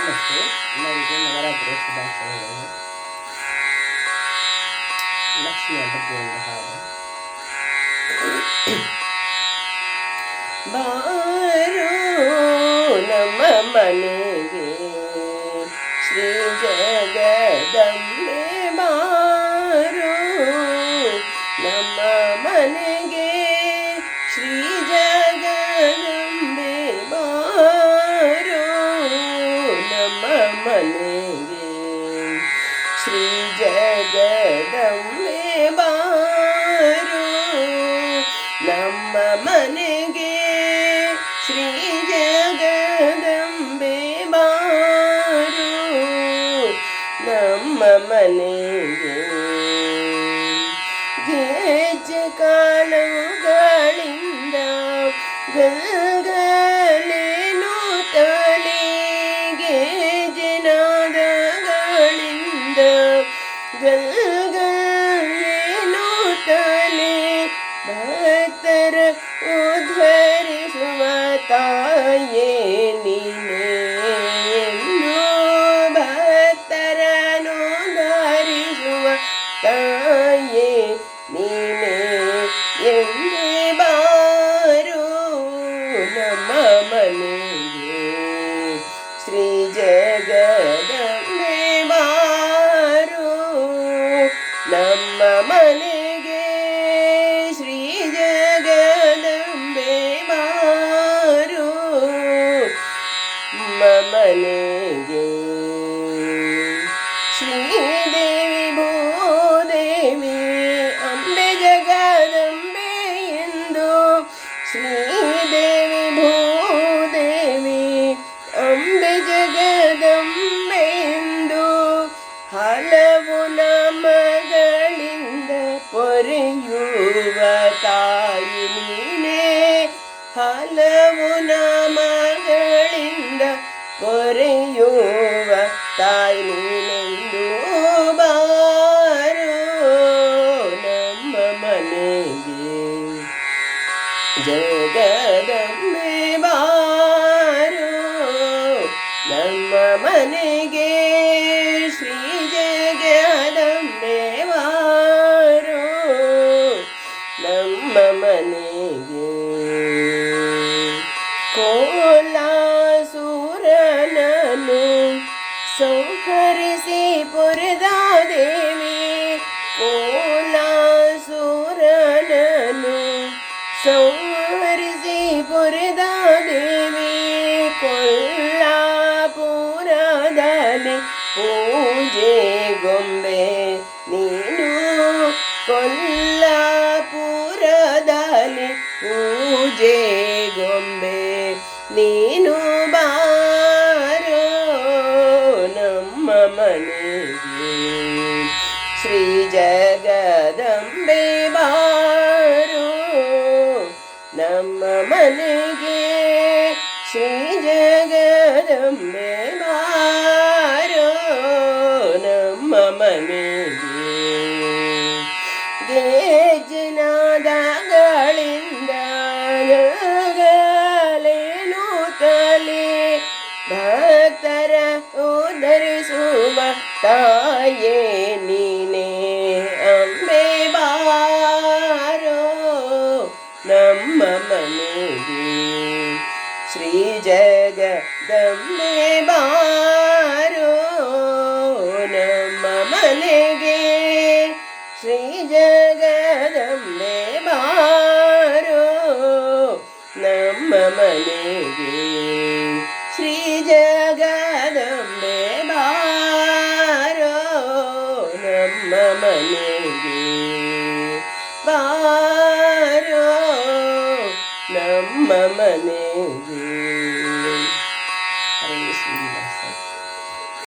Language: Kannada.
ನಮಸ್ತೆ. ಎಲ್ಲರಿಗೂ ನವರಾತ್ರಿಯ ಶುಭಾಶಯಗಳು. ಲಕ್ಷ್ಮಿಯ ಬಗ್ಗೆ ಒಂದು ಹಾಡು. ಬಾರೋ ನಮ್ಮ ಮನೆಗೆ ಶ್ರೀ ಜಗದಂಬೆ, ಬಾರೋ ನಮ್ಮ ಮನೆಗೆ ಶ್ರೀ ಜಗದಂಬೆ, ಬಾರೋ ನಮ್ಮ ಮನೆಗೆ ಶ್ರೀ ಜಗದಂಬೆ, ಬಾರೋ ನಮ್ಮ ಮನೆಗೆ ಶ್ರೀ ಜಗದಂಬೆ, ಬಾರೋ ನಮ್ಮ ಮನೆಗೆ. ಗೆಜ್ಜೆ ಕಾಲುಗಳಿಂದ ಗಲ್ಗಲೇನು ತಲೆ, ಗೆಜ್ಜೆನಾದಗಳಿಂದ ಗಲ್ಗಲೇನು ತಲೆ, ಭಕ್ತರ ಉದ್ಧರಿಸುವ ತಾಯೇ ನೀನೇ ಎಂದು, ಭಕ್ತರನ್ನು ಧರಿಸುವ ತಾಯೇ ನೀನೇ ಎಂದೇ, ಬಾರೋ ನಮ್ಮ ಮನೆಗೆ ಶ್ರೀ ಜಗದಂಬೆ, ಬಾರೋ ನಮ್ಮ ಮನೆಗೆ ಶ್ರೀ ಜಗದಂಬೆ, ಬಾರೋ ನಮ್ಮ ಮನೆಗೆ. ಶ್ರೀದೇವಿ ಭೂದೇವಿ ಅಂಬೆ ಜಗದಂಬೆ ಎಂದು, ಶ್ರೀದೇವಿ ಭೂದೇವಿ ಅಂಬೆ ಜಗದಂಬೆ ಎಂದು, ಹಲವು ನಾಮಗಳಿಂದ ಪೊರೆಯುವ ತಾಯಿ ನೀನೇ, ಹಲವು ನಾಮಗಳಿಂದ ಪೊರೆಯುವ ತಾಯಿ ನೀನೆಂದು, ಬಾರೋ ನಮ್ಮ ಮನೆಗೆ ಜಗದಂಬೆ, ಬಾರೋ ನಮ್ಮ ಮನೆಗೆ ಶ್ರೀ ಜಗದಂಬೆ, ಬಾರೋ ನಮ್ಮ ಮನೆಗೆ. ಕೋಲಾಸುರನನು ಸಂಹರಿಸಿ ಪುರದ ದೇವಿ, ಕೋಲಾಸುರನನು ಸಂಹರಿಸಿ ಪುರದ ದೇವಿ, ಕೊಲ್ಲಾಪುರದಲ್ಲಿ ಪೂಜೆ ಗೊಂಬೆ ನೀನು, ಕೊಲ್ಲಾಪುರದಲ್ಲಿ ಪೂಜೆ ಗೊಂಬೆ ನೀನು, ಬಾರೋ ನಮ್ಮ ಮನೆಗೆ ಶ್ರೀ ಜಗದಂಬೆ, ಬಾರೋ ನಮ್ಮ ಮನೆಗೆ ಶ್ರೀ ಜಗದಂಬೆ, ಬಾರೋ ನಮ್ಮ ಮನೆಗೆ. ಗೆಜ್ಜೆನಾದಗಳಿಂದ ಗಲ್ಗಲೇನು ತಲೆ, ಭಕ್ತರ ಉದ್ಧರಿಸುವ ತಾಯೇ ನೀನೇ ಅಂಬೆ, ಬಾರೋ ನಮ್ಮ ಮನೆಗೆ ಶ್ರೀ ಜಗದಂಬೆ, ಬಾರೋ ನಮ್ಮ ಮನೆಗೆ ಶ್ರೀ ಜಗದಂಬೆ, ಬಾರೋ ನಮ್ಮ ಮನೆಗೆ ಶ್ರೀ ಜಗದಂಬೆ, ಬಾರೋ ನಮ್ಮ ಮನೆಗೆ, ಬಾರೋ ನಮ್ಮ ಮನೆಗೆ.